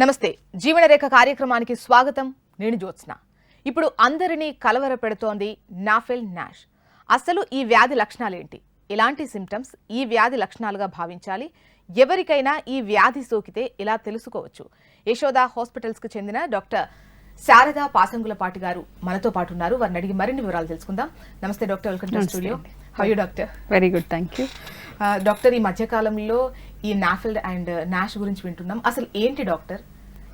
నమస్తే జీవనరేఖ కార్యక్రమానికి స్వాగతం. నేను జ్యోత్స్న. ఇప్పుడు అందరినీ కలవర పెడుతోంది నాఫెల్ నాష్. అసలు ఈ వ్యాధి లక్షణాలు ఏంటి? ఎలాంటి సింప్టమ్స్ ఈ వ్యాధి లక్షణాలుగా భావించాలి? ఎవరికైనా ఈ వ్యాధి సోకితే ఎలా తెలుసుకోవచ్చు? యశోద హాస్పిటల్స్ కు చెందిన డాక్టర్ శారదా పాసంగులపాటి గారు మనతో పాటు ఉన్నారు. వారిని అడిగి మరిన్ని వివరాలు తెలుసుకుందాం. నమస్తే doctor, welcome to studio. How you doctor? Very good, thank you. Doctor, ఈ మధ్యకాలంలో ఈ నాఫెల్ అండ్ నాష్ గురించి వింటున్నాం. అసలు ఏంటి డాక్టర్?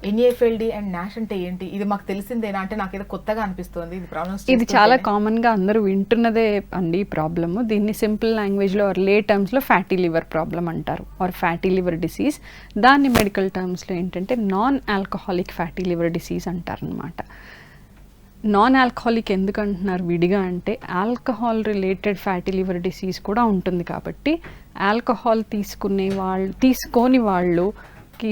ఎన్ఏఎఫ్ఎల్డి అండ్ నాష్ అంటే ఏంటి? ఇది మాకు తెలిసిందేనా అంటే నాకేదో కొత్తగా అనిపిస్తుంది. ఇది చాలా కామన్ గా అందరూ వింటున్నదే అండి ప్రాబ్లమ్. దీన్ని సింపుల్ లాంగ్వేజ్ లో లే టర్మ్స్ లో ఫ్యాటీ లివర్ ప్రాబ్లం అంటారు, ఆర్ ఫ్యాటీ లివర్ డిసీజ్. దాన్ని మెడికల్ టర్మ్స్ లో ఏంటంటే non alcoholic fatty liver disease అంటారు అనమాట. నాన్ ఆల్కహాలిక్ ఎందుకు అంటున్నారు విడిగా అంటే, alcohol related fatty liver disease కూడా ఉంటుంది కాబట్టి ఆల్కహాల్ తీసుకోని వాళ్ళకి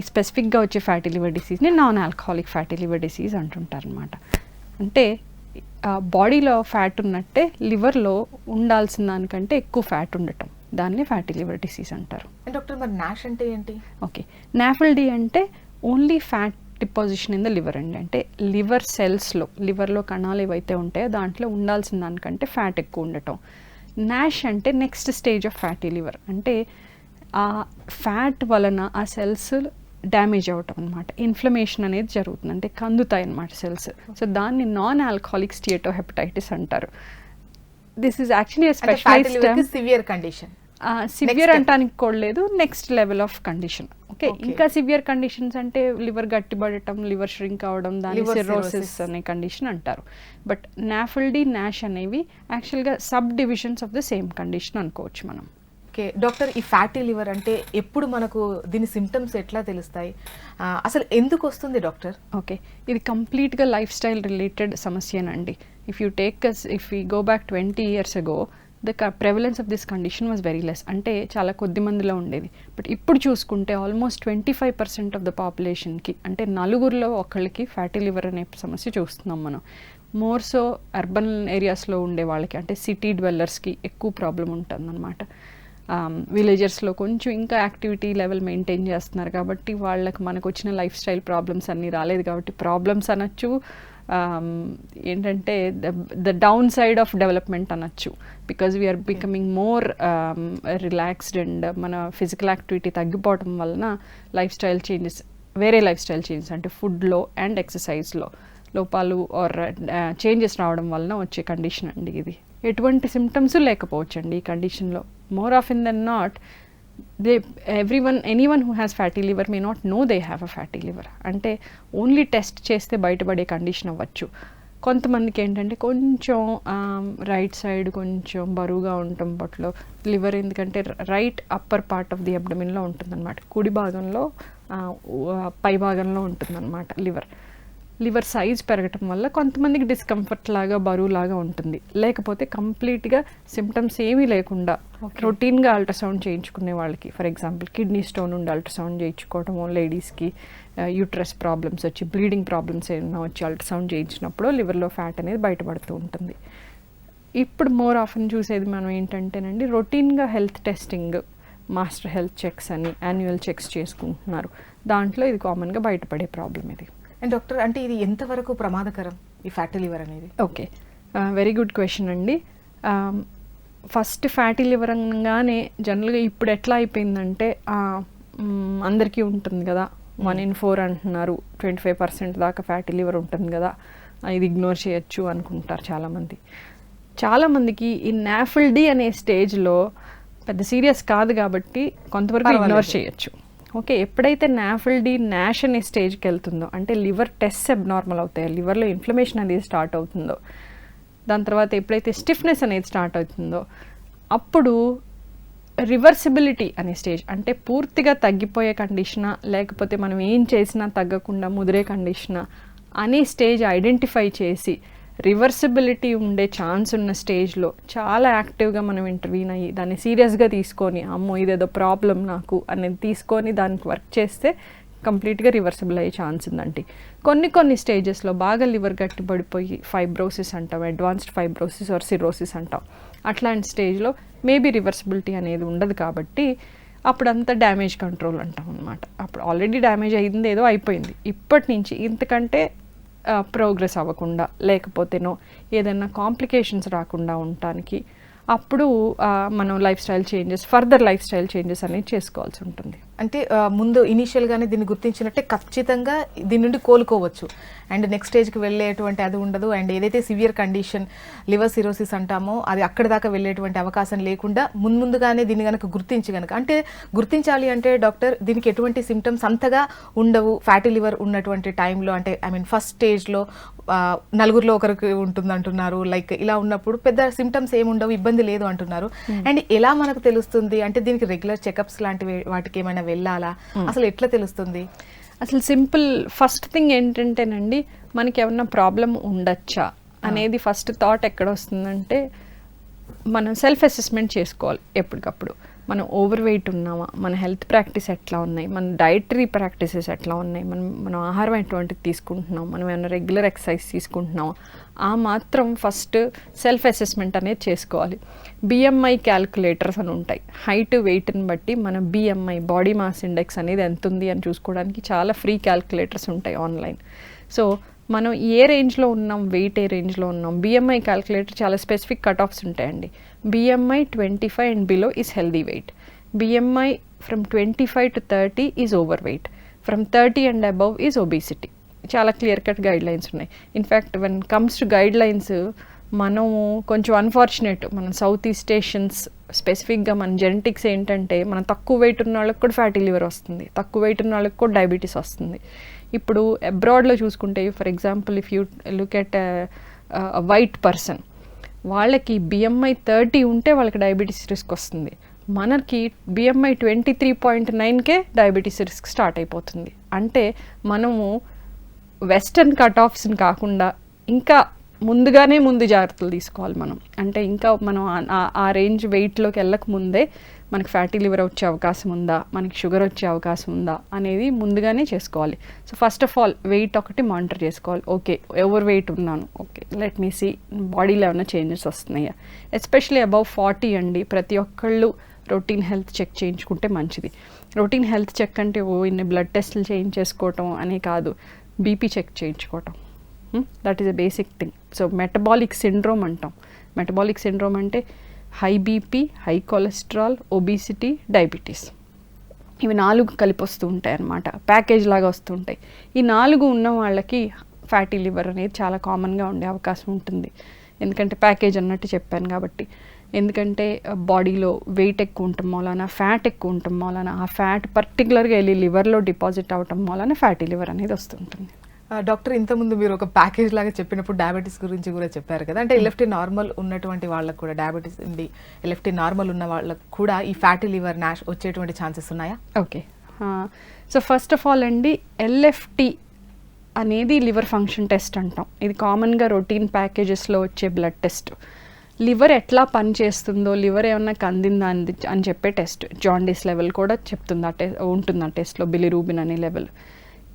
స్పెసిఫిక్గా వచ్చే ఫ్యాటీ లివర్ డిసీజ్ని non alcoholic fatty liver disease అంటుంటారు అనమాట. అంటే బాడీలో ఫ్యాట్ ఉన్నట్టే లివర్లో ఉండాల్సిన దానికంటే ఎక్కువ ఫ్యాట్ ఉండటం, దాన్ని ఫ్యాటీ లివర్ డిసీజ్ అంటారు. డాక్టర్, మరి నాష్ అంటే ఏంటి? ఓకే, నాఫెల్డి అంటే only fat deposition in the liver అండి. అంటే లివర్ సెల్స్లో, లివర్లో కణాలు ఏవైతే ఉంటాయో దాంట్లో ఉండాల్సిన దానికంటే ఫ్యాట్ ఎక్కువ ఉండటం. నాష్ అంటే next stage of fatty liver. అంటే ఆ ఫ్యాట్ వలన ఆ సెల్స్ డ్యామేజ్ అవటం అనమాట, ఇన్ఫ్లమేషన్ అనేది జరుగుతుంది, అంటే కందుతాయి అన్నమాట సెల్స్. సో దాన్ని నాన్ ఆల్కహాలిక్ స్టియటోహెపటైటిస్ అంటారు. This is actually specialized severe condition. Severe అంటానికి కూడా లేదు, next level of condition. Okay, ఇంకా సివియర్ కండిషన్స్ అంటే లివర్ గట్టిపడటం, లివర్ ష్రింక్ అవడం, దాన్ని సిర్రోసిస్ అనే కండిషన్ అంటారు. బట్ నాఫెల్డి, నాష్ అనేవి యాక్చువల్గా sub divisions of the same condition అనుకోవచ్చు మనం. ఓకే డాక్టర్, ఈ ఫ్యాటీ లివర్ అంటే ఎప్పుడు మనకు దీని సిమ్టమ్స్ ఎట్లా తెలుస్తాయి? అసలు ఎందుకు వస్తుంది డాక్టర్? ఓకే, ఇది కంప్లీట్గా లైఫ్ స్టైల్ రిలేటెడ్ సమస్యనండి. If you go back 20 years ago, the prevalence of this condition was very less. అంటే చాలా కొద్ది మందిలో ఉండేది. బట్ ఇప్పుడు చూసుకుంటే ఆల్మోస్ట్ 25% ఆఫ్ ద పాపులేషన్కి, అంటే నలుగురిలో ఒకళ్ళకి ఫ్యాటీ లివర్ అనే సమస్య చూస్తున్నాం మనం. మోర్ సో అర్బన్ ఏరియాస్లో ఉండే వాళ్ళకి, అంటే సిటీ డ్వెల్లర్స్కి ఎక్కువ ప్రాబ్లం ఉంటుందన్నమాట. విలేజర్స్లో కొంచెం ఇంకా యాక్టివిటీ లెవెల్ మెయింటైన్ చేస్తున్నారు కాబట్టి వాళ్ళకి మనకు వచ్చిన లైఫ్ స్టైల్ ప్రాబ్లమ్స్ అన్నీ రాలేదు కాబట్టి ప్రాబ్లమ్స్ అనొచ్చు. ఏంటంటే the downside of development అనొచ్చు. Because we are becoming more relaxed and మన ఫిజికల్ యాక్టివిటీ తగ్గిపోవటం వలన వేరే లైఫ్ స్టైల్ చేంజెస్ అంటే ఫుడ్లో అండ్ ఎక్సర్సైజ్లో లోపాలు ఆర్ చేంజెస్ రావడం వలన వచ్చే కండిషన్ అండి ఇది. ఎటువంటి సిమ్టమ్స్ లేకపోవచ్చు అండి ఈ కండిషన్లో. More often than not anyone who has fatty liver may not know they have a fatty liver. అంటే ఓన్లీ టెస్ట్ చేస్తే బయటపడే కండిషన్ అవ్వచ్చు. కొంతమందికి ఏంటంటే కొంచెం రైట్ సైడ్ కొంచెం బరువుగా ఉండటం పట్ల లివర్, ఎందుకంటే right upper part of the అబ్డమిన్లో ఉంటుందన్నమాట, కుడి భాగంలో పై భాగంలో ఉంటుందన్నమాట లివర్ సైజ్ పెరగటం వల్ల కొంతమందికి డిస్కంఫర్ట్ లాగా, బరువు లాగా ఉంటుంది. లేకపోతే కంప్లీట్గా సిమ్టమ్స్ ఏమీ లేకుండా రొటీన్గా అల్ట్రాసౌండ్ చేయించుకునే వాళ్ళకి, ఫర్ ఎగ్జాంపుల్ కిడ్నీ స్టోన్ ఉండి అల్ట్రాసౌండ్ చేయించుకోవటం, లేడీస్కి యూట్రస్ ప్రాబ్లమ్స్ వచ్చి, బ్లీడింగ్ ప్రాబ్లమ్స్ ఏమైనా వచ్చి అల్ట్రాసౌండ్ చేయించినప్పుడు లివర్లో ఫ్యాట్ అనేది బయటపడుతూ ఉంటుంది. ఇప్పుడు మోర్ ఆఫెన్ చూసేది మనం ఏంటంటేనండి, రొటీన్గా health testing, master health checks అని యాన్యువల్ చెక్స్ చేసుకుంటున్నారు. దాంట్లో ఇది కామన్గా బయటపడే ప్రాబ్లం ఇది. అండ్ డాక్టర్, అంటే ఇది ఎంతవరకు ప్రమాదకరం ఈ ఫ్యాటీ లివర్ అనేది? ఓకే, వెరీ గుడ్ క్వశ్చన్ అండి. ఫస్ట్ ఫ్యాటీ లివర్ అనగానే జనరల్గా ఇప్పుడు ఎట్లా అయిపోయిందంటే అందరికీ ఉంటుంది కదా, 1 in 4 అంటున్నారు, 25% దాకా ఫ్యాటీ లివర్ ఉంటుంది కదా, ఇది ఇగ్నోర్ చేయొచ్చు అనుకుంటారు చాలామందికి. ఈ నాఫెల్డి అనే స్టేజ్లో పెద్ద సీరియస్ కాదు కాబట్టి కొంతవరకు ఇగ్నోర్ చేయొచ్చు. ఓకే, ఎప్పుడైతే నాఫెల్డి, నాష్ అనే స్టేజ్కి వెళ్తుందో, అంటే లివర్ టెస్ట్ అబ్నార్మల్ అవుతాయి, లివర్లో ఇన్ఫ్లమేషన్ అనేది స్టార్ట్ అవుతుందో, దాని తర్వాత ఎప్పుడైతే స్టిఫ్నెస్ అనేది స్టార్ట్ అవుతుందో, అప్పుడు రివర్సిబిలిటీ అనే స్టేజ్, అంటే పూర్తిగా తగ్గిపోయే కండిషనా లేకపోతే మనం ఏం చేసినా తగ్గకుండా ముదిరే కండిషనా అనే స్టేజ్ ఐడెంటిఫై చేసి రివర్సిబిలిటీ ఉండే ఛాన్స్ ఉన్న స్టేజ్లో చాలా యాక్టివ్గా మనం ఇంటర్వ్యూన్ అయ్యి దాన్ని సీరియస్గా తీసుకొని, అమ్మో ఇదేదో ప్రాబ్లం నాకు అనేది తీసుకొని దానికి వర్క్ చేస్తే కంప్లీట్గా రివర్సిబుల్ అయ్యే ఛాన్స్ ఉందండి. కొన్ని స్టేజెస్లో బాగా లివర్ గట్టిపడిపోయి ఫైబ్రోసిస్ అంటాం, అడ్వాన్స్డ్ ఫైబ్రోసిస్ ఆర్ సిర్రోసిస్ అంటాం, అట్లాంటి స్టేజ్లో మేబీ రివర్సిబిలిటీ అనేది ఉండదు కాబట్టి అప్పుడు అంతా డ్యామేజ్ కంట్రోల్ అంటాం అనమాట. అప్పుడు ఆల్రెడీ డ్యామేజ్ అయింది, ఏదో అయిపోయింది. ఇప్పటి నుంచి ఇంతకంటే ప్రోగ్రెస్ అవ్వకుండా, లేకపోతేనో ఏదైనా కాంప్లికేషన్స్ రాకుండా ఉండటానికి అప్పుడు మనం ఫర్దర్ లైఫ్ స్టైల్ చేంజెస్ అనేది చేసుకోవాల్సి ఉంటుంది. అంటే ముందు ఇనీషియల్గానే దీన్ని గుర్తించినట్టే ఖచ్చితంగా దీని నుండి కోలుకోవచ్చు, అండ్ నెక్స్ట్ స్టేజ్కి వెళ్ళేటువంటి అది ఉండదు. అండ్ ఏదైతే సివియర్ కండిషన్ లివర్ సిరోసిస్ అంటామో అది అక్కడి దాకా వెళ్ళేటువంటి అవకాశం లేకుండా ముందుగానే దీన్ని కనుక అంటే గుర్తించాలి అంటే డాక్టర్ దీనికి ఎటువంటి సిమ్టమ్స్ అంతగా ఉండవు ఫ్యాటీ లివర్ ఉన్నటువంటి టైంలో, అంటే ఫస్ట్ స్టేజ్లో నలుగురిలో ఒకరికి ఉంటుంది అంటున్నారు, లైక్ ఇలా ఉన్నప్పుడు పెద్ద సిమ్టమ్స్ ఏముండవు, ఇబ్బంది లేదు అంటున్నారు. అండ్ ఎలా మనకు తెలుస్తుంది అంటే దీనికి రెగ్యులర్ చెకప్స్ లాంటివి వాటికి ఏమైనా వెళ్ళాలా, అసలు ఎట్లా తెలుస్తుంది? అసలు సింపుల్ ఫస్ట్ థింగ్ ఏంటంటేనండి, మనకి ఏమన్నా ప్రాబ్లం ఉండొచ్చా అనేది ఫస్ట్ థాట్ ఎక్కడ వస్తుందంటే మనం సెల్ఫ్ అసెస్మెంట్ చేసుకోవాలి ఎప్పటికప్పుడు. మనం ఓవర్ వెయిట్ ఉన్నామా, మన హెల్త్ ప్రాక్టీస్ ఎట్లా ఉన్నాయి, మన డైటరీ ప్రాక్టీసెస్ ఎట్లా ఉన్నాయి, మనం ఆహారం ఎటువంటిది తీసుకుంటున్నాం, మనం ఏమైనా రెగ్యులర్ ఎక్సర్సైజ్ తీసుకుంటున్నాం, ఆ మాత్రం ఫస్ట్ సెల్ఫ్ అసెస్మెంట్ అనేది చేసుకోవాలి. బిఎంఐ క్యాల్కులేటర్స్ అని ఉంటాయి. హైట్ వెయిట్ని బట్టి మన బిఎంఐ బాడీ మాస్ ఇండెక్స్ అనేది ఎంత ఉంది అని చూసుకోవడానికి చాలా ఫ్రీ క్యాల్కులేటర్స్ ఉంటాయి ఆన్లైన్. సో మనం ఏ రేంజ్లో ఉన్నాం, వెయిట్ ఏ రేంజ్లో ఉన్నాం, బిఎంఐ క్యాల్కులేటర్ చాలా స్పెసిఫిక్ కట్ ఆఫ్స్ ఉంటాయండి. BMI 25 and below is healthy weight. BMI from 25 to 30 is overweight. From 30 and above is obesity. చాలా క్లియర్ కట్ గైడ్ లైన్స్ ఉన్నాయి. In fact when comes to guide lines మనం కొంచెం unfortunate, మన south east Asians స్పెసిఫిక్గా మన genetics ఏంటంటే మనం తక్కువ వెయిట్ ఉన్న వాళ్ళకి కూడా ఫ్యాటీ లివర్ వస్తుంది, తక్కువ వెయిట్ ఉన్న వాళ్ళకి కూడా డయాబెటీస్ వస్తుంది. ఇప్పుడు అబ్రాడ్లో చూసుకుంటే for example if you look at white person, వాళ్ళకి బిఎంఐ 30 ఉంటే వాళ్ళకి డయాబెటీస్ రిస్క్ వస్తుంది. మనకి బిఎంఐ 23.9కే డయాబెటీస్ రిస్క్ స్టార్ట్ అయిపోతుంది. అంటే మనము వెస్టర్న్ కట్ ఆఫ్స్ని కాకుండా ఇంకా ముందు జాగ్రత్తలు తీసుకోవాలి మనం. అంటే ఇంకా మనం ఆ రేంజ్ వెయిట్లోకి వెళ్ళక ముందే మనకి ఫ్యాటీ లివర్ వచ్చే అవకాశం ఉందా, మనకి షుగర్ వచ్చే అవకాశం ఉందా అనేది ముందుగానే చేసుకోవాలి. So first of all weight ఒకటి మానిటర్ చేసుకోవాలి. ఓకే, ఓవర్ వెయిట్ ఉన్నాను, ఓకే లెట్ మీ సీ బాడీలో ఏమైనా చేంజెస్ వస్తున్నాయా. ఎస్పెషలీ అబౌవ్ 40 అండి, ప్రతి ఒక్కళ్ళు రొటీన్ హెల్త్ చెక్ చేయించుకుంటే మంచిది. రొటీన్ హెల్త్ చెక్ అంటే ఇన్ని బ్లడ్ టెస్టులు చేయించేసుకోవటం అనే కాదు, బీపీ చెక్ చేయించుకోవటం, that is a basic thing. So metabolic syndrome అంటాం. మెటబాలిక్ సిండ్రోమ్ అంటే high BP, high cholesterol, obesity, diabetes, ఇవి 4 కలిపి వస్తూ ఉంటాయి అన్నమాట, ప్యాకేజ్ లాగా వస్తూ ఉంటాయి. ఈ 4 ఉన్న వాళ్ళకి ఫ్యాటీ లివర్ అనేది చాలా కామన్గా ఉండే అవకాశం ఉంటుంది. ఎందుకంటే ప్యాకేజ్ అన్నట్టు చెప్పాను కాబట్టి. ఎందుకంటే బాడీలో వెయిట్ ఎక్కువ ఉండటం మూలాన, ఫ్యాట్ ఎక్కువ ఉండటం మూలాన, ఆ ఫ్యాట్ పర్టికులర్గా వెళ్ళి లివర్లో డిపాజిట్ అవ్వటం మూలాన ఫ్యాటీ లివర్ అనేది వస్తుంటుంది. డాక్టర్, ఇంతకుముందు మీరు ఒక ప్యాకేజ్ లాగా చెప్పినప్పుడు డయాబెటీస్ గురించి కూడా చెప్పారు కదా, అంటే ఎల్ఎఫ్టీ నార్మల్ ఉన్నటువంటి వాళ్ళకు కూడా డయాబెటీస్ ఉంది, ఎల్ఎఫ్టీ నార్మల్ ఉన్న వాళ్ళకు కూడా ఈ ఫ్యాటీ లివర్ నాష్ వచ్చేటువంటి ఛాన్సెస్ ఉన్నాయా? Okay, so first of all అండి, ఎల్ఎఫ్టీ అనేది లివర్ ఫంక్షన్ టెస్ట్ అంటాం. ఇది కామన్గా రొటీన్ ప్యాకేజెస్లో వచ్చే బ్లడ్ టెస్ట్. లివర్ ఎట్లా పనిచేస్తుందో, లివర్ ఏమన్నా కందిందా అని చెప్పే టెస్ట్. జాండీస్ లెవెల్ కూడా చెప్తుంది ఉంటుంది ఆ టెస్ట్లో, బిలిరూబిన్ అనే లెవెల్.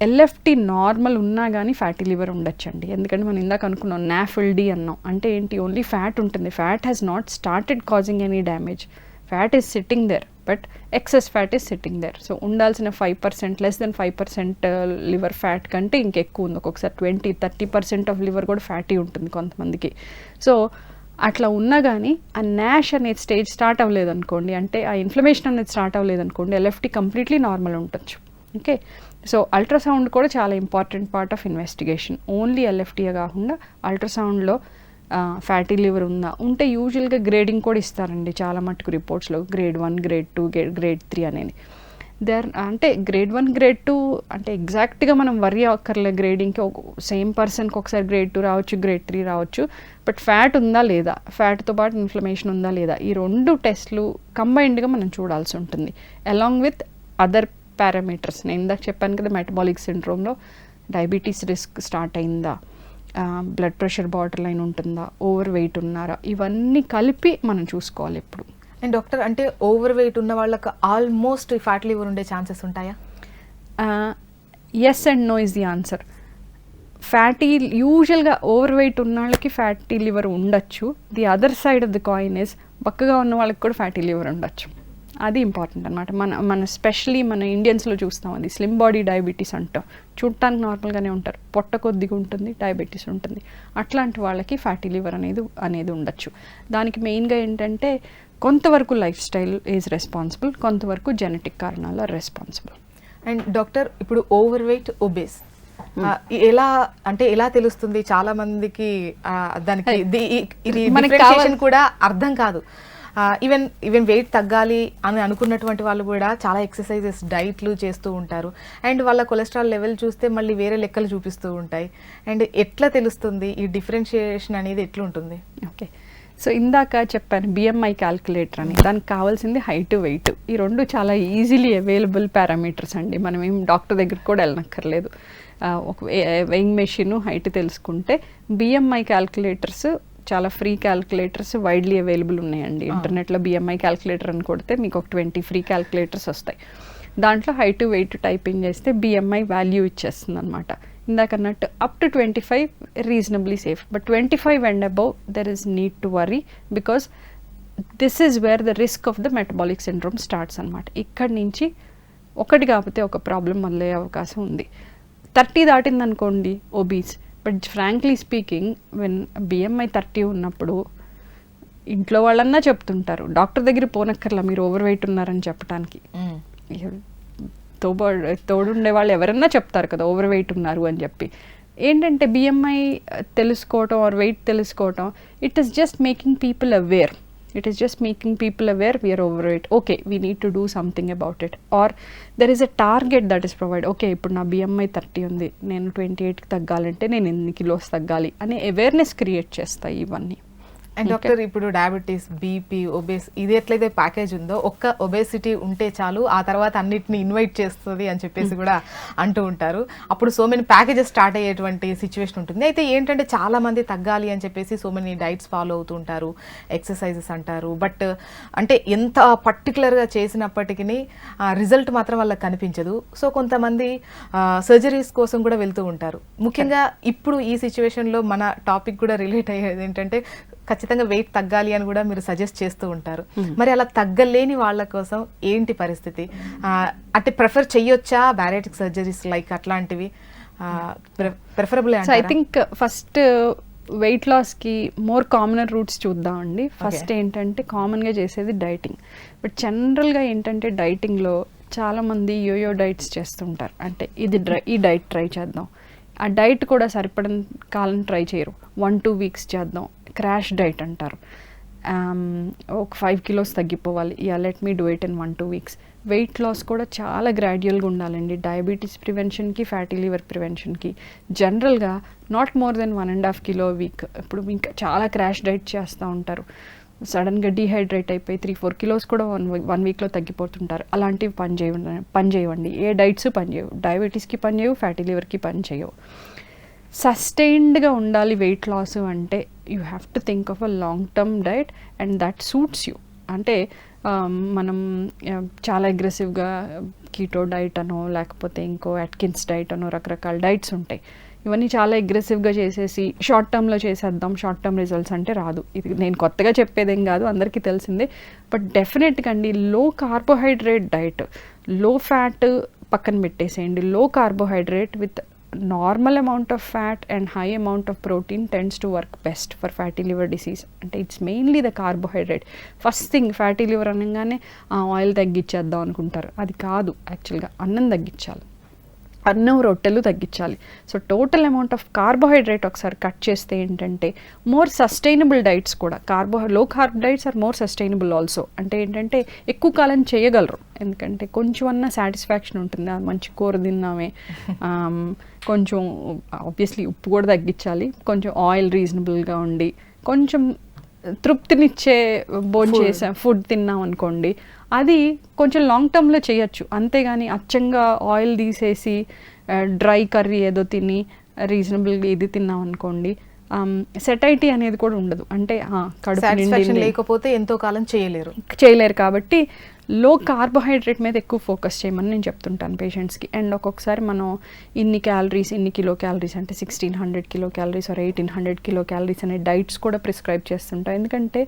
ఎల్ఎఫ్టీ నార్మల్ ఉన్నా కానీ ఫ్యాటీ లివర్ ఉండొచ్చండి. ఎందుకంటే మనం ఇందాక అనుకున్నాం నాఫిల్డీ అన్నాం. అంటే ఏంటి, ఓన్లీ ఫ్యాట్ ఉంటుంది, fat has not started causing any damage, fat is sitting there, but excess fat is sitting there. So ఉండాల్సిన 5%, లెస్ దెన్ 5% లివర్ ఫ్యాట్ కంటే ఇంకెక్కువ ఉంది. ఒక్కొక్కసారి 20-30% ఆఫ్ లివర్ కూడా ఫ్యాటీ ఉంటుంది కొంతమందికి. సో అట్లా ఉన్నా కానీ ఆ నాష్ అనేది స్టేజ్ స్టార్ట్ అవ్వలేదు అనుకోండి, అంటే ఆ ఇన్ఫ్లమేషన్ అనేది స్టార్ట్ అవ్వలేదు అనుకోండి, ఎల్ఎఫ్టీ కంప్లీట్లీ నార్మల్ ఉండొచ్చు. ఓకే, సో అల్ట్రాసౌండ్ కూడా చాలా important part of investigation. Only ఎల్ఎఫ్టీయే కాకుండా అల్ట్రాసౌండ్లో ఫ్యాటీ లివర్ ఉంటే యూజువల్గా గ్రేడింగ్ కూడా ఇస్తారండి చాలా మటుకు రిపోర్ట్స్లో, గ్రేడ్ 1, గ్రేడ్ 2, గ్రేడ్ 3 అనేది. అంటే గ్రేడ్ 1, గ్రేడ్ 2 అంటే ఎగ్జాక్ట్గా మనం వరీ అక్కర్లే గ్రేడింగ్కి. సేమ్ పర్సన్కి ఒకసారి గ్రేడ్ 2 రావచ్చు, గ్రేడ్ 3 రావచ్చు, బట్ ఫ్యాట్ ఉందా లేదా, ఫ్యాట్తో పాటు ఇన్ఫ్లమేషన్ ఉందా లేదా, ఈ 2 టెస్ట్లు కంబైన్డ్గా మనం చూడాల్సి ఉంటుంది, అలాంగ్ విత్ అదర్ పారామీటర్స్. నేను ఇందాక చెప్పాను కదా, మెటబాలిక్ సిండ్రోమ్లో డయాబెటీస్ రిస్క్ స్టార్ట్ అయిందా, బ్లడ్ ప్రెషర్ బార్డర్ లైన్ ఉంటుందా, ఓవర్ వెయిట్ ఉన్నారా, ఇవన్నీ కలిపి మనం చూసుకోవాలి ఎప్పుడు. అండ్ డాక్టర్, అంటే ఓవర్ వెయిట్ ఉన్న వాళ్ళకి ఆల్మోస్ట్ ఫ్యాటీ లివర్ ఉండే ఛాన్సెస్ ఉంటాయా? Yes and no is the answer. Fatty యూజువల్గా ఓవర్ వెయిట్ ఉన్న వాళ్ళకి ఫ్యాటీ లివర్ ఉండొచ్చు. The other side of the coin is బక్కగా ఉన్న వాళ్ళకి కూడా ఫ్యాటీ లివర్ ఉండొచ్చు. అది ఇంపార్టెంట్ అనమాట. మన స్పెషలీ మన ఇండియన్స్లో చూస్తాం, అది స్లిమ్ బాడీ డయాబెటీస్ అంటాం. చూడటానికి నార్మల్గానే ఉంటారు, పొట్ట కొద్దిగా ఉంటుంది, డయాబెటీస్ ఉంటుంది. అట్లాంటి వాళ్ళకి ఫ్యాటీ లివర్ అనేది ఉండొచ్చు. దానికి మెయిన్గా ఏంటంటే కొంతవరకు లైఫ్ స్టైల్ ఈజ్ రెస్పాన్సిబుల్, కొంతవరకు జెనెటిక్ కారణాలు రెస్పాన్సిబుల్. అండ్ డాక్టర్, ఇప్పుడు ఓవర్ వెయిట్, ఒబేస్ ఎలా తెలుస్తుంది? చాలా మందికి దానికి ఇది డిఫరెన్షియేషన్ కూడా అర్థం కాదు. ఈవెన్ వెయిట్ తగ్గాలి అని అనుకున్నటువంటి వాళ్ళు కూడా చాలా ఎక్సర్సైజెస్, డైట్లు చేస్తూ ఉంటారు. అండ్ వాళ్ళ కొలెస్ట్రాల్ లెవెల్ చూస్తే మళ్ళీ వేరే లెక్కలు చూపిస్తూ ఉంటాయి. అండ్ ఎట్లా తెలుస్తుంది ఈ డిఫరెన్షియేషన్ అనేది ఎట్లా ఉంటుంది? ఓకే, సో ఇందాక చెప్పాను BMI క్యాల్కులేటర్ అని. దానికి కావాల్సింది హైట్, వెయిట్. ఈ రెండు చాలా ఈజీలీ అవైలబుల్ పారామీటర్స్ అండి. మనం ఏం డాక్టర్ దగ్గరికి కూడా వెళ్ళనక్కర్లేదు. ఒక వెయింగ్ మెషిన్, హైట్ తెలుసుకుంటే BMI క్యాల్కులేటర్స్ చాలా ఫ్రీ క్యాల్కులేటర్స్ వైడ్లీ అవైలబుల్ ఉన్నాయండి. ఇంటర్నెట్లో BMI క్యాల్కులేటర్ అని కొడితే మీకు ఒక 20 ఫ్రీ క్యాల్కులేటర్స్ వస్తాయి. దాంట్లో హైట్, వెయిట్ టైపింగ్ చేస్తే BMI వాల్యూ ఇచ్చేస్తుంది అనమాట. ఇందాకన్నట్టు up to 25 reasonably safe, but 25 and above there is need to worry, because this is where the risk of the metabolic syndrome starts అనమాట. ఇక్కడి నుంచి ఒకటి కాకపోతే ఒక ప్రాబ్లం మొదలయ్యే అవకాశం ఉంది. 30 దాటిందనుకోండి obese, but frankly speaking when BMI 30 ఉన్నప్పుడు ఇంట్లో వాళ్ళన్నా చెప్తుంటారు, డాక్టర్ దగ్గర పోనక్కర్లా మీరు ఓవర్ వెయిట్ ఉన్నారని చెప్పడానికి. తోడుండే వాళ్ళు ఎవరన్నా చెప్తారు కదా ఓవర్ వెయిట్ ఉన్నారు అని చెప్పి. ఏంటంటే BMI తెలుసుకోవటం ఆర్ వెయిట్ తెలుసుకోవటం, it is just making people aware. It is just making people aware we are overweight. Okay, we need to do something about it. Or there is a target that is provided. Okay, ఇప్పుడు నా BMI 30 ఉంది, నేను 28కి తగ్గాలంటే నేను ఎన్ని kilos తగ్గాలి అనే awareness create చేస్తాయి ఇవన్నీ. అండ్ డాక్టర్, ఇప్పుడు డయాబెటీస్, బీపీ, ఒబేస్ ఇది ఎట్లయితే ప్యాకేజ్ ఉందో, ఒక్క ఒబేసిటీ ఉంటే చాలు ఆ తర్వాత అన్నిటిని ఇన్వైట్ చేస్తుంది అని చెప్పేసి కూడా అంటూ ఉంటారు. అప్పుడు సో మెనీ ప్యాకేజెస్ స్టార్ట్ అయ్యేటువంటి సిచ్యువేషన్ ఉంటుంది. అయితే ఏంటంటే చాలా మంది తగ్గాలి అని చెప్పేసి సో మెనీ డైట్స్ ఫాలో అవుతూ ఉంటారు, ఎక్సర్సైజెస్ అంటారు. బట్ అంటే ఎంత పర్టికులర్గా చేసినప్పటికీ రిజల్ట్ మాత్రం వాళ్ళకి కనిపించదు. సో కొంతమంది సర్జరీస్ కోసం కూడా వెళ్తూ ఉంటారు. ముఖ్యంగా ఇప్పుడు ఈ సిచ్యువేషన్లో మన టాపిక్ కూడా రిలేట్ అయ్యేది ఏంటంటే ఖచ్చితంగా వెయిట్ తగ్గాలి అని కూడా మీరు సజెస్ట్ చేస్తూ ఉంటారు. మరి అలా తగ్గలేని వాళ్ళ కోసం ఏంటి పరిస్థితి? అంటే ప్రిఫర్ చెయ్యొచ్చా బ్యారియాట్రిక్ సర్జరీస్ లైక్ అట్లాంటివి preferable? I think first weight లాస్కి మోర్ కామనర్ రూట్స్ చూద్దామండి. ఫస్ట్ ఏంటంటే కామన్గా చేసేది డైటింగ్. బట్ జనరల్గా ఏంటంటే డైటింగ్లో చాలామంది యోయో డైట్స్ చేస్తుంటారు. అంటే ఈ డైట్ ట్రై చేద్దాం, ఆ డైట్ కూడా సరిపడిన కాలం ట్రై చేయరు, 1-2 వీక్స్ చేద్దాం, క్రాష్ డైట్ అంటారు. ఒక 5 కిలోస్ తగ్గిపోవాలి, let me do it in 1-2 weeks. Weight loss కూడా చాలా గ్రాడ్యువల్గా ఉండాలండి. డయాబెటీస్ ప్రివెన్షన్కి, ఫ్యాటీ లివర్ ప్రివెన్షన్కి జనరల్గా not more than 1.5 kilo week. ఇప్పుడు ఇంకా చాలా క్రాష్ డైట్ చేస్తూ ఉంటారు, సడన్గా డీహైడ్రేట్ అయిపోయి 3-4 కిలోస్ కూడా 1 వీక్లో తగ్గిపోతుంటారు. అలాంటివి పని చేయవండి. ఏ డైట్స్ పని చేయవు, డయాబెటీస్కి పని చేయవు, ఫ్యాటీ లివర్కి పని చేయవు. సస్టైన్డ్గా ఉండాలి వెయిట్ లాస్ అంటే you have to think of a long term diet and that suits you. అంటే మనం చాలా అగ్రెసివ్గా కీటో డైట్ అనో లేకపోతే ఇంకో అట్కిన్స్ డైట్ అనో రకరకాల డైట్స్ ఉంటాయి. ఇవన్నీ చాలా అగ్రెసివ్గా చేసేసి షార్ట్ టర్మ్లో చేసేద్దాం, షార్ట్ టర్మ్ రిజల్ట్స్ అంటే రాదు. ఇది నేను కొత్తగా చెప్పేదేం కాదు, అందరికీ తెలిసిందే. బట్ డెఫినెట్గా అండి లో కార్బోహైడ్రేట్ డైట్, లో ఫ్యాట్ పక్కన పెట్టేసేయండి. Low carbohydrate with normal amount of fat and high amount of protein tends to work best for fatty liver disease. అంటే it's mainly the carbohydrate. First thing fatty liver అనగానే oil తగ్గించేద్దాం అనుకుంటారు, అది కాదు. యాక్చువల్గా అన్నం తగ్గించాలి, అన్నం రొట్టెలు తగ్గించాలి. So total amount of carbohydrate ఒకసారి కట్ చేస్తే ఏంటంటే మోర్ సస్టైనబుల్ డైట్స్ కూడా low carb diets are more sustainable also. అంటే ఏంటంటే ఎక్కువ కాలం చేయగలరు, ఎందుకంటే కొంచెం అన్న సాటిస్ఫాక్షన్ ఉంటుంది, మంచి కూర తిన్నామే. కొంచెం ఆబ్వియస్లీ ఉప్పు కూడా తగ్గించాలి, కొంచెం ఆయిల్ రీజనబుల్గా ఉండి కొంచెం తృప్తినిచ్చే భోంచేసే ఫుడ్ తిన్నాం అనుకోండి, అది కొంచెం లాంగ్ టర్మ్లో చేయొచ్చు. అంతేగాని అచ్చంగా ఆయిల్ తీసేసి డ్రై కర్రీ ఏదో తిని రీజనబుల్గా ఇది తిన్నాం అనుకోండి, సెటైటీ అనేది కూడా ఉండదు. అంటే కడుపు లేకపోతే ఎంతో కాలం చేయలేరు. కాబట్టి లో కార్బోహైడ్రేట్ మీద ఎక్కువ ఫోకస్ చేయమని నేను చెప్తుంటాను పేషెంట్స్కి. అండ్ ఒక్కొక్కసారి మనం ఇన్ని కిలో క్యాలరీస్ అంటే 1600 kilo calories or 1800 kilo calories అనే డైట్స్ కూడా ప్రిస్క్రైబ్ చేస్తుంటాం. ఎందుకంటే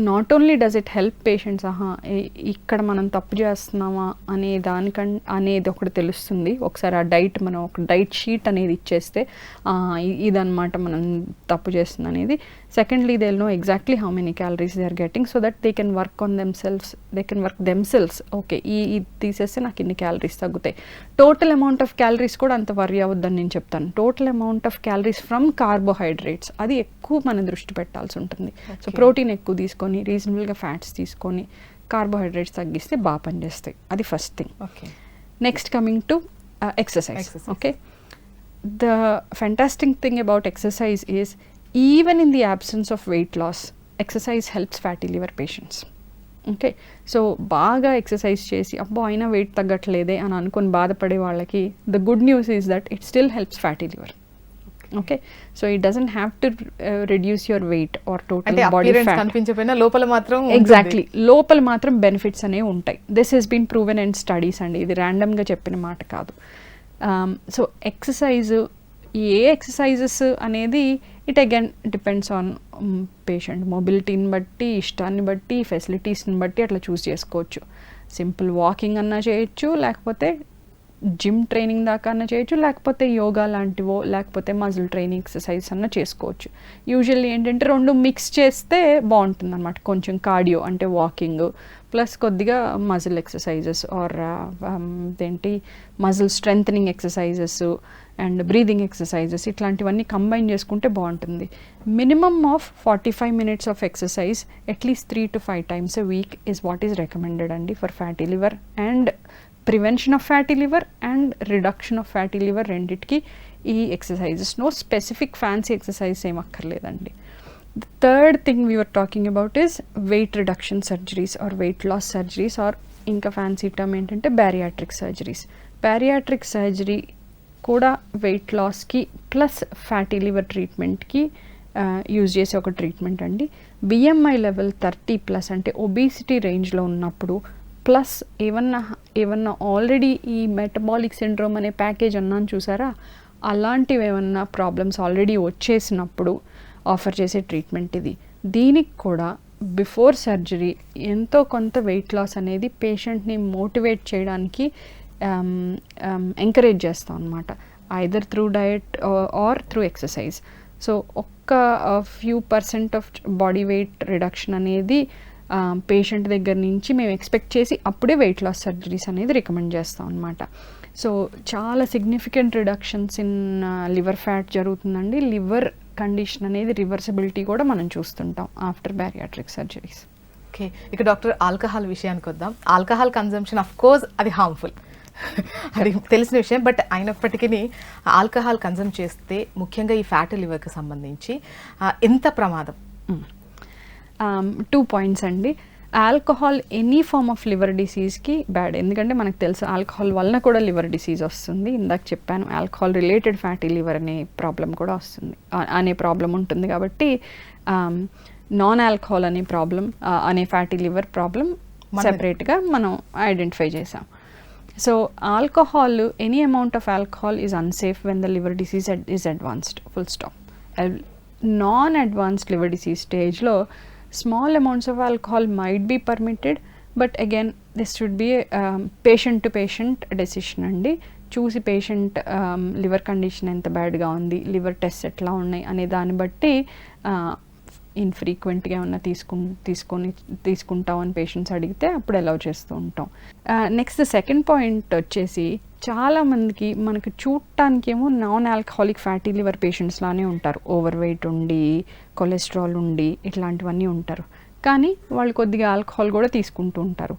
not only does it help patients, ఇక్కడ మనం తప్పు చేస్తున్నామా అనేది ఒకటి తెలుస్తుంది. ఒకసారి ఆ డైట్ మనం ఒక డైట్ షీట్ అనేది ఇచ్చేస్తే ఇదన్నమాట మనం తప్పు చేస్తుంది అనేది. Secondly they will know exactly how many calories they are getting, so that they can work on themselves. Okay, ఇది తీసేస్తే నాకు ఇన్ని క్యాలరీస్ తగ్గుతాయి. టోటల్ అమౌంట్ ఆఫ్ క్యాలరీస్ కూడా అంత వర్రీ అవ్వద్దని నేను చెప్తాను. Total amount of calories from carbohydrates అది ఎక్కువ మనం దృష్టి పెట్టాల్సి ఉంటుంది. సో ప్రోటీన్ ఎక్కువ తీసుకొని రీజనబుల్గా ఫ్యాట్స్ తీసుకొని కార్బోహైడ్రేట్స్ తగ్గిస్తే బాగా పనిచేస్తాయి. అది first thing. Next coming to exercise. Okay, the fantastic thing about exercise is even in the absence of weight loss, exercise helps fatty liver patients. Okay, so బాగా exercise చేసి అబ్బో అయినా వెయిట్ తగ్గట్లేదే అని అనుకుని బాధపడే వాళ్ళకి the good news is that it still helps fatty liver. Okay, so it doesn't have to reduce your weight or total body fat కనిపించకపోయినా లోపల మాత్రం ఎగ్జాక్ట్లీ లోపల మాత్రం బెనిఫిట్స్ అనేవి ఉంటాయి. This has been proven and studies అండి, ఇది ర్యాండమ్గా చెప్పిన మాట కాదు. సో ఎక్సర్సైజ్, ఏ ఎక్సర్సైజెస్ అనేది it again depends on patient మొబిలిటీని బట్టి, ఇష్టాన్ని బట్టి, ఫెసిలిటీస్ని బట్టి అట్లా చూస్ చేసుకోవచ్చు. సింపుల్ వాకింగ్ అన్నా చేయొచ్చు, లేకపోతే జిమ్ ట్రైనింగ్ దాకా అన్నా చేయొచ్చు, లేకపోతే యోగా లాంటివో, లేకపోతే మజిల్ ట్రైనింగ్ ఎక్సర్సైజ్ అన్నా చేసుకోవచ్చు. యూజువల్లీ ఏంటంటే రెండు మిక్స్ చేస్తే బాగుంటుంది అనమాట. కొంచెం కార్డియో అంటే వాకింగ్ ప్లస్ కొద్దిగా muscle exercises or muscle strengthening exercises and breathing exercises ఇట్లాంటివన్నీ కంబైన్ చేసుకుంటే బాగుంటుంది. Minimum of 45 minutes of exercise at least 3 to 5 times a week is what is recommended అండి for fatty liver and prevention of fatty liver and reduction of fatty liver రెండిటికి ఈ exercises. No specific fancy exercise ఏం అక్కర్లేదండి. The third thing we were talking about is weight reduction surgeries or weight loss surgeries or ఇంకా fancy term ఏంటంటే bariatric surgeries. Bariatric surgery కూడా weight లాస్కి plus fatty liver ట్రీట్మెంట్కి use చేసే ఒక treatment అండి. బిఎంఐ లెవెల్ 30+ అంటే ఒబేసిటీ రేంజ్లో ఉన్నప్పుడు ప్లస్ ఏమన్నా ఆల్రెడీ ఈ మెటబాలిక్ సిండ్రోమ్ అనే ప్యాకేజ్ అన్నాను చూసారా, అలాంటివి ఏమన్నా ప్రాబ్లమ్స్ ఆల్రెడీ వచ్చేసినప్పుడు ఆఫర్ చేసే ట్రీట్మెంట్ ఇది. దీనికి కూడా బిఫోర్ సర్జరీ ఎంతో కొంత వెయిట్ లాస్ అనేది పేషెంట్ని మోటివేట్ చేయడానికి ఎంకరేజ్ చేస్తాం అనమాట, either through diet or through exercise. So ఒక్క few % of body weight reduction అనేది పేషెంట్ దగ్గర నుంచి మేము ఎక్స్పెక్ట్ చేసి అప్పుడే వెయిట్ లాస్ సర్జరీస్ అనేది రికమెండ్ చేస్తాం అనమాట. సో చాలా significant reductions in liver fat జరుగుతుందండి. లివర్ కండిషన్ అనేది రివర్సిబిలిటీ కూడా మనం చూస్తుంటాం ఆఫ్టర్ బ్యారియాట్రిక్ సర్జరీస్. ఓకే, ఇక డాక్టర్ ఆల్కహాల్ విషయానికి వద్దాం. ఆల్కహాల్ కన్జంప్షన్ ఆఫ్ కోర్స్ అది హార్మ్ఫుల్, అది తెలిసిన విషయం. బట్ అయినప్పటికీ ఆల్కహాల్ కన్జంప్ చేస్తే ముఖ్యంగా ఈ ఫ్యాటీ లివర్కి సంబంధించి ఎంత ప్రమాదం? 2 points అండి. Alcohol any form of liver డిసీజ్కి బ్యాడ్, ఎందుకంటే మనకు తెలుసు ఆల్కహాల్ వలన కూడా లివర్ డిసీజ్ వస్తుంది. ఇందాక చెప్పాను ఆల్కహాల్ రిలేటెడ్ ఫ్యాటీ లివర్ అనే ప్రాబ్లం కూడా వస్తుంది, అనే ప్రాబ్లం ఉంటుంది. కాబట్టి నాన్ ఆల్కహాల్ అనే ప్రాబ్లం అనే ఫ్యాటీ లివర్ ప్రాబ్లం సెపరేట్గా మనం ఐడెంటిఫై చేసాం. So alcohol, any amount of alcohol is unsafe when the liver disease is advanced, full stop. Non advanced liver disease స్టేజ్లో small amounts of alcohol might be permitted, but again this should be a patient to patient decision అండి. చూసి patient liver condition ఎంత బ్యాడ్గా ఉంది, liver test ఎట్లా ఉన్నాయి అనే దాన్ని బట్టి ఇన్ఫ్రీక్వెంట్గా ఏమన్నా తీసుకుంటామని పేషెంట్స్ అడిగితే అప్పుడు అలౌ చేస్తూ ఉంటాం. నెక్స్ట్ సెకండ్ పాయింట్ వచ్చేసి చాలామందికి మనకు చూడటానికి ఏమో non alcoholic fatty liver patients లానే ఉంటారు, ఓవర్ వెయిట్ ఉండి కొలెస్ట్రాల్ ఉండి ఇట్లాంటివన్నీ ఉంటారు. కానీ వాళ్ళు కొద్దిగా ఆల్కహాల్ కూడా తీసుకుంటూ ఉంటారు.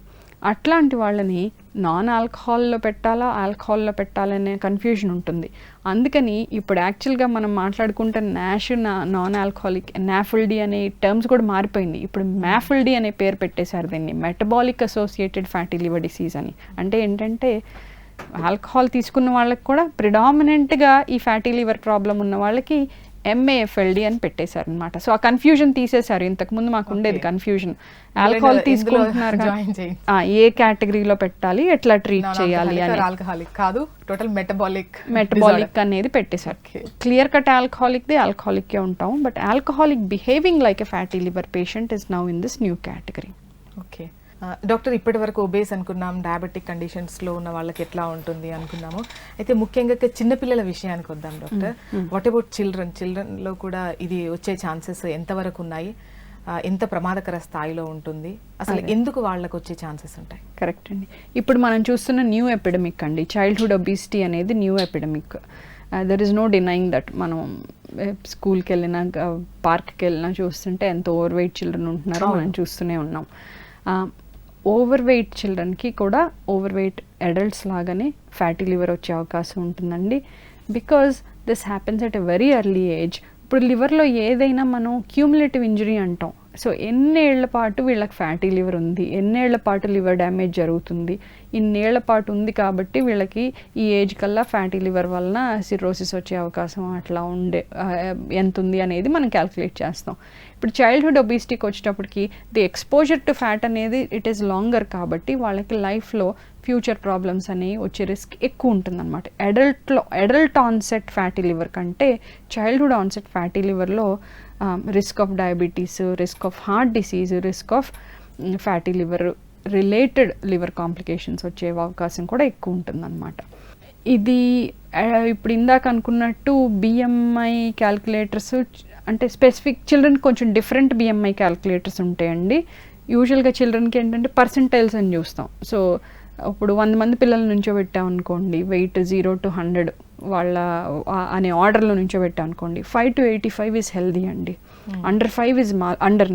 అట్లాంటి వాళ్ళని నాన్ ఆల్కహాల్లో పెట్టాలా ఆల్కహాల్లో పెట్టాలనే కన్ఫ్యూజన్ ఉంటుంది. అందుకని ఇప్పుడు యాక్చువల్గా మనం మాట్లాడుకుంటే నాన్ ఆల్కహాలిక్ నాఫిల్డీ అనే టర్మ్స్ కూడా మారిపోయింది. ఇప్పుడు మ్యాఫిల్డీ అనే పేరు పెట్టేశారు దీన్ని, metabolic associated fatty liver disease అని. అంటే ఏంటంటే ఆల్కహాల్ తీసుకున్న వాళ్ళకి కూడా ప్రిడామినెంట్గా ఈ ఫ్యాటీ లివర్ ప్రాబ్లం ఉన్న వాళ్ళకి MAFLD అని పెట్టేశారు అనమాట. సో ఆ కన్ఫ్యూజన్ తీసేశారు. ఇంతకుముందు మాకు ఉండేది కన్ఫ్యూజన్, ఆల్కహాల్ తీసుకుంటున్నారు ఏ కేటగిరీలో పెట్టాలి, ఎట్లా ట్రీట్ చేయాలి అని. ఆల్కహాలిక్ కాదు, టోటల్ మెటబాలిక్ అనేది పెట్టేశారు. క్లియర్ కట్ ఆల్కహాలిక్కే ఉంటాం, but alcoholic behaving like a fatty liver patient is now in this new category. Okay doctor, ఇప్పటి వరకు ఒబేస్ అనుకున్నాం, డయాబెటిక్ కండిషన్స్లో ఉన్న వాళ్ళకి ఎట్లా ఉంటుంది అనుకున్నాము. అయితే ముఖ్యంగా చిన్నపిల్లల విషయానికి వద్దాం డాక్టర్. వాట్ అబౌట్ చిల్డ్రన్లో కూడా ఇది వచ్చే ఛాన్సెస్ ఎంతవరకు ఉన్నాయి, ఎంత ప్రమాదకర స్థాయిలో ఉంటుంది, అసలు ఎందుకు వాళ్ళకు వచ్చే ఛాన్సెస్ ఉంటాయి? కరెక్ట్ అండి. ఇప్పుడు మనం చూస్తున్న న్యూ ఎపిడమిక్ అండి, చైల్డ్హుడ్ ఒబిసిటీ అనేది new epidemic. There is no denying that. మనం స్కూల్కి వెళ్ళినా పార్క్కి వెళ్ళినా చూస్తుంటే ఎంత ఓవర్ వెయిట్ చిల్డ్రన్ ఉంటున్నారో మనం చూస్తూనే ఉన్నాం. ఓవర్ వెయిట్ చిల్డ్రన్కి కూడా ఓవర్ వెయిట్ అడల్ట్స్ లాగానే ఫ్యాటీ లివర్ వచ్చే అవకాశం ఉంటుందండి. Because this happens at a very early age. ఇప్పుడు లివర్లో ఏదైనా మనం క్యూములేటివ్ ఇంజరీ అంటాం. సో ఎన్నేళ్ల పాటు వీళ్ళకి ఫ్యాటీ లివర్ ఉంది, ఎన్నేళ్ల పాటు లివర్ డ్యామేజ్ జరుగుతుంది, ఇన్నేళ్ల పాటు ఉంది కాబట్టి వీళ్ళకి ఈ ఏజ్ కల్లా ఫ్యాటీ లివర్ వలన సిరోసిస్ వచ్చే అవకాశం అట్లా ఎంత ఉంది అనేది మనం క్యాల్కులేట్ చేస్తాం. ఇప్పుడు చైల్డ్హుడ్ ఒబిసిటీకి వచ్చేటప్పటికి ది ఎక్స్పోజర్ టు ఫ్యాట్ అనేది ఇట్ ఈస్ లాంగర్ కాబట్టి వాళ్ళకి లైఫ్లో ఫ్యూచర్ ప్రాబ్లమ్స్ అనేవి వచ్చే రిస్క్ ఎక్కువ ఉంటుందన్నమాట. అడల్ట్ ఆన్సెట్ ఫ్యాటీ లివర్ కంటే చైల్డ్హుడ్ ఆన్సెట్ ఫ్యాటీ లివర్లో risk of diabetes, risk of heart disease, risk of fatty liver related liver complications వచ్చే అవకాశం కూడా ఎక్కువ ఉంటుందన్నమాట. ఇది ఇప్పుడు ఇందాక అనుకున్నట్టు BMI క్యాల్కులేటర్స్ అంటే స్పెసిఫిక్ చిల్డ్రన్ కొంచెం డిఫరెంట్ BMI క్యాల్కులేటర్స్ ఉంటాయండి. యూజువల్గా చిల్డ్రన్కి ఏంటంటే పర్సెంటైల్స్ అని చూస్తాం. సో ఇప్పుడు 100 మంది పిల్లల నుంచో పెట్టామనుకోండి, వెయిట్ 0 to 100 వాళ్ళ అనే ఆర్డర్లో నుంచో పెట్టామనుకోండి, 5 to 85 ఈజ్ హెల్దీ అండి. Under 5 is under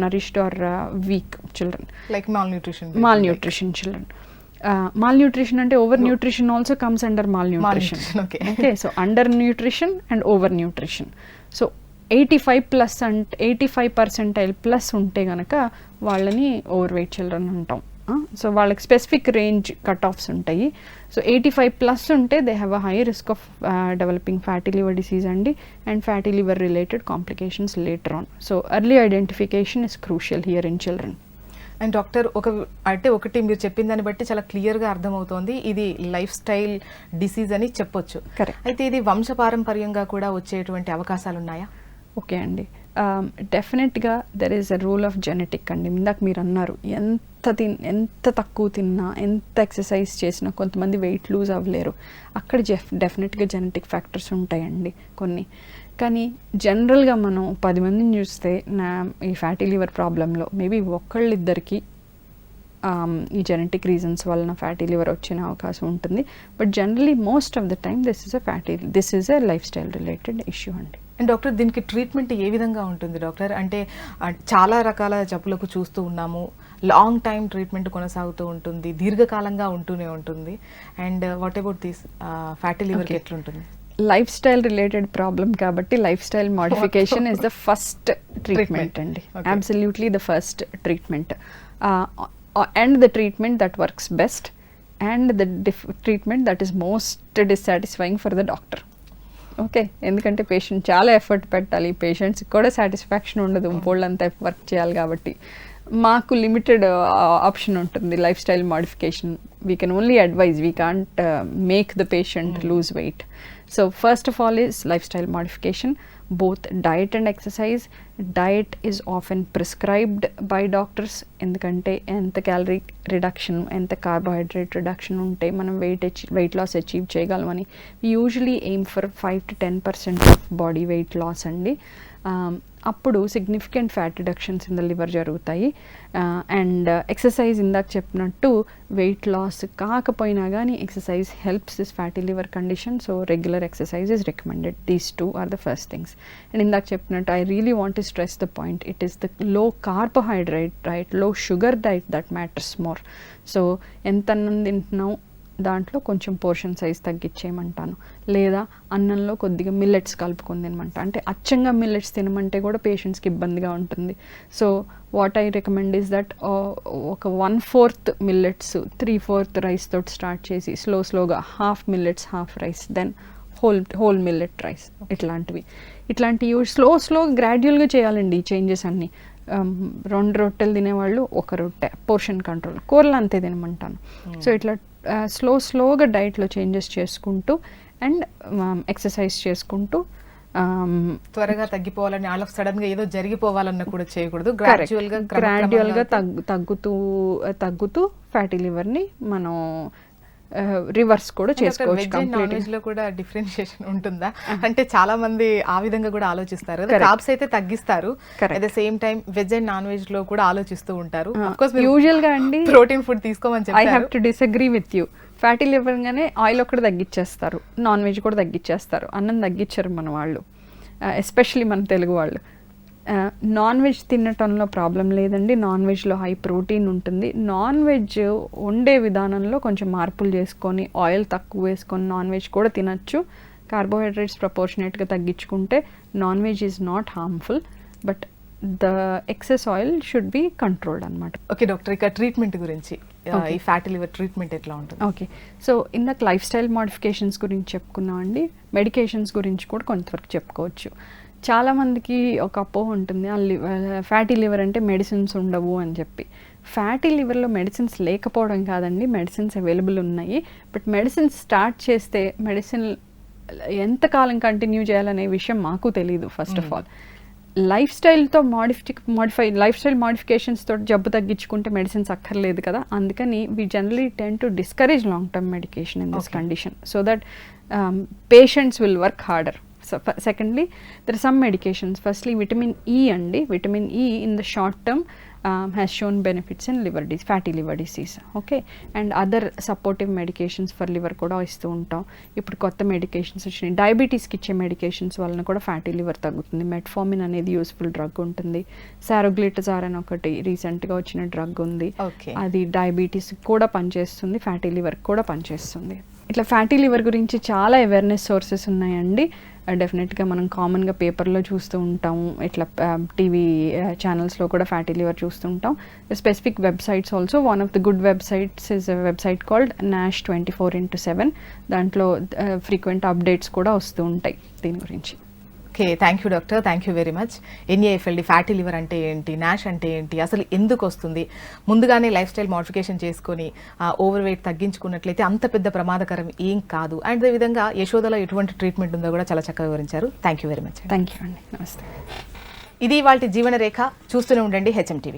nourished or weak children, like malnutrition children. Malnutrition అంటే over nutrition also comes under malnutrition. Okay, so under nutrition and over nutrition. So 85% plus ఉంటే కనుక వాళ్ళని ఓవర్ వెయిట్ చిల్డ్రన్ అంటాం. So వాళ్ళకి specific range cut offs ఉంటాయి. So 85+ ఉంటే they have a high risk of developing fatty liver disease అండి, and fatty liver related complications later on. So early identification is crucial here in children. And doctor, ఒకటి మీరు చెప్పిన దాన్ని బట్టి చాలా క్లియర్గా అర్థమవుతోంది, ఇది లైఫ్ స్టైల్ డిసీజ్ అని చెప్పొచ్చు. అయితే ఇది వంశపారంపర్యంగా కూడా వచ్చేటువంటి అవకాశాలు ఉన్నాయా? ఓకే అండి, డెఫినెట్గా there is a rule of genetic అండి. ఇందాక మీరు అన్నారు ఎంత తక్కువ తిన్నా, ఎంత ఎక్సర్సైజ్ చేసినా కొంతమంది వెయిట్ లూజ్ అవ్వలేరు. అక్కడ డెఫినెట్గా జెనెటిక్ ఫ్యాక్టర్స్ ఉంటాయండి కొన్ని. కానీ జనరల్గా మనం 10 మందిని చూస్తే ఈ ఫ్యాటీ లివర్ ప్రాబ్లంలో మేబీ ఒకళ్ళిద్దరికి ఈ జెనెటిక్ రీజన్స్ వలన ఫ్యాటీ లివర్ వచ్చిన అవకాశం ఉంటుంది. But generally most of the time this is a life style related issue అండి. అండ్ డాక్టర్, దీనికి ట్రీట్మెంట్ ఏ విధంగా ఉంటుంది డాక్టర్? అంటే చాలా రకాల జబ్బులకు చూస్తూ ఉన్నాము, లాంగ్ టైం ట్రీట్మెంట్ కొనసాగుతూ ఉంటుంది, దీర్ఘకాలంగా ఉంటూనే ఉంటుంది. And what about this fatty లివర్కి ఎట్లుంటుంది? లైఫ్ స్టైల్ రిలేటెడ్ ప్రాబ్లం కాబట్టి lifestyle modification is the first treatment అండి. Absolutely the first treatment, and the treatment that works best, and the treatment that is most dissatisfying for the doctor. Okay, ఎందుకంటే patient చాలా effort పెట్టాలి, పేషెంట్స్కి కూడా satisfaction ఉండదు, బోల్డంతా work చేయాలి. కాబట్టి మాకు లిమిటెడ్ ఆప్షన్ ఉంటుంది lifestyle modification. We can only advise, we can't make the patient lose weight. So first of all is lifestyle modification, both diet and exercise. Diet is often prescribed by doctors ఎందుకంటే ఎంత calorie reduction, ఎంత carbohydrate reduction ఉంటే మనం weight loss achieve చేయగలమని. Usually aim for 5 to 10% of body weight loss అండి. అప్పుడు significant fat reductions in the liver జరుగుతాయి. And exercise ఇందాక చెప్పినట్టు వెయిట్ లాస్ కాకపోయినా కానీ exercise helps this fatty liver condition. So regular exercise is recommended. These 2 are the first things. And ఇందాక చెప్పినట్టు I really want to stress the point, it is the low carbohydrate diet, లో sugar diet that matters more. So ఎంత అన్నం తింటున్నాం దాంట్లో కొంచెం portion size తగ్గించేయమంటాను, లేదా అన్నంలో కొద్దిగా మిల్లెట్స్ కలుపుకొని తినమంటా. అంటే అచ్చంగా మిల్లెట్స్ తినమంటే కూడా పేషెంట్స్కి ఇబ్బందిగా ఉంటుంది. So what I recommend is that ఒక 1/4 మిల్లెట్స్ 3/4 రైస్ తోటి స్టార్ట్ చేసి స్లోగా half millets half rice, then whole millet rice ఇట్లాంటివి స్లో గ్రాడ్యువల్గా చేయాలండి ఈ చేంజెస్ అన్నీ. 2 రొట్టెలు తినేవాళ్ళు 1 రొట్టె, పోర్షన్ కంట్రోల్, కూరలు అంతే తినమంటాను. సో ఇట్లా స్లోగా డైట్లో చేంజెస్ చేసుకుంటూ అండ్ ఎక్సర్సైజ్ చేసుకుంటూ త్వరగా తగ్గిపోవాలని ఆల్ ఆఫ్ సడన్ గా ఏదో జరిగిపోవాలన్న కూడా చేయకూడదు. గ్రాడ్యువల్గా తగ్గుతూ ఫ్యాటీ లివర్ని మనం రివర్స్ కూడా చేసుకోవచ్చు. కూడా డిఫరెన్షియేషన్ ఉంటుందా? అంటే చాలా మంది ఆ విధంగా కూడా ఆలోచిస్తారు. కార్బ్స్ అయితే తగ్గిస్తారు, at the same time veg and non veg లో కూడా ఆలోచిస్తూ ఉంటారు. యూజువల్ గా అండి ప్రోటీన్ ఫుడ్ తీసుకోమని చెప్పి I have to disagree with you. Fatty liver గానే ఆయిల్ ఒకటి తగ్గించేస్తారు, నాన్ వెజ్ కూడా తగ్గించేస్తారు, అన్నం తగ్గించారు మన వాళ్ళు, ఎస్పెషలీ మన తెలుగు వాళ్ళు. నాన్ వెజ్ తినటంలో ప్రాబ్లం లేదండి. నాన్ వెజ్లో హై ప్రోటీన్ ఉంటుంది. నాన్ వెజ్ వండే విధానంలో కొంచెం మార్పులు చేసుకొని ఆయిల్ తక్కువ వేసుకొని నాన్ వెజ్ కూడా తినచ్చు. కార్బోహైడ్రేట్స్ ప్రపోర్షనేట్గా తగ్గించుకుంటే non veg is not harmful, but the excess oil should be controlled అనమాట. ఓకే డాక్టర్, ఇక ట్రీట్మెంట్ గురించి, ఈ ఫ్యాటీ లివర్ ట్రీట్మెంట్ ఎట్లా ఉంటుంది? ఓకే, సో ఇందాక లైఫ్ స్టైల్ మోడిఫికేషన్స్ గురించి చెప్పుకున్నామండి. మెడికేషన్స్ గురించి కూడా కొంతవరకు చెప్పుకోవచ్చు. చాలామందికి ఒక అపోహ ఉంటుంది, ఫ్యాటీ లివర్ అంటే మెడిసిన్స్ ఉండవు అని చెప్పి. ఫ్యాటీ లివర్లో మెడిసిన్స్ లేకపోవడం కాదండి, మెడిసిన్స్ అవైలబుల్ ఉన్నాయి. బట్ మెడిసిన్స్ స్టార్ట్ చేస్తే మెడిసిన్ ఎంతకాలం కంటిన్యూ చేయాలనే విషయం మాకు తెలియదు. ఫస్ట్ ఆఫ్ ఆల్ లైఫ్ స్టైల్తో లైఫ్ స్టైల్ మోడిఫికేషన్స్ తోటి జబ్బు తగ్గించుకుంటే మెడిసిన్స్ అక్కర్లేదు కదా. అందుకని we generally tend to discourage long term medication in this condition so that patients will work harder. Secondly, there are some medications. Firstly, vitamin E andi. Vitamin E in the short term has shown benefits in fatty liver disease. Okay, and other supportive medications for liver kuda istu untam. Ippudu kotta medications vachinayi. Diabetes ki iche medications vallana kuda fatty liver tagutundi. Metformin anedi useful drug untundi. Saroglitazar అని ఒకటి recent ga vachina drug undi. అది diabetes kuda పనిచేస్తుంది, fatty liver kuda పనిచేస్తుంది. ఇట్లా fatty liver గురించి చాలా awareness sources ఉన్నాయండి. డెఫినెట్గా మనం కామన్గా పేపర్లో చూస్తూ ఉంటాము, ఇట్లా టీవీ ఛానల్స్లో కూడా ఫ్యాటీ లివర్ చూస్తూ ఉంటాం. Specific websites also. One of the good websites is a website called NASH 24/7. దాంట్లో ఫ్రీక్వెంట్ అప్డేట్స్ కూడా వస్తూ ఉంటాయి దీని గురించి. Okay, thank you doctor, thank you very much. NAFLD fatty liver అంటే ఏంటి, నాష్ అంటే ఏంటి, అసలు ఎందుకు వస్తుంది, ముందుగానే లైఫ్ స్టైల్ మోడిఫికేషన్ చేసుకొని ఓవర్ వెయిట్ తగ్గించుకున్నట్లయితే అంత పెద్ద ప్రమాదకరం ఏం కాదు, అండ్ అదే విధంగా యశోదలో ఎటువంటి ట్రీట్మెంట్ ఉందో కూడా చాలా చక్కగా వివరించారు. Thank you very much. Thank you అండి, నమస్తే. ఇది ఇవాల్టి జీవన రేఖ. చూస్తూనే ఉండండి HM TV.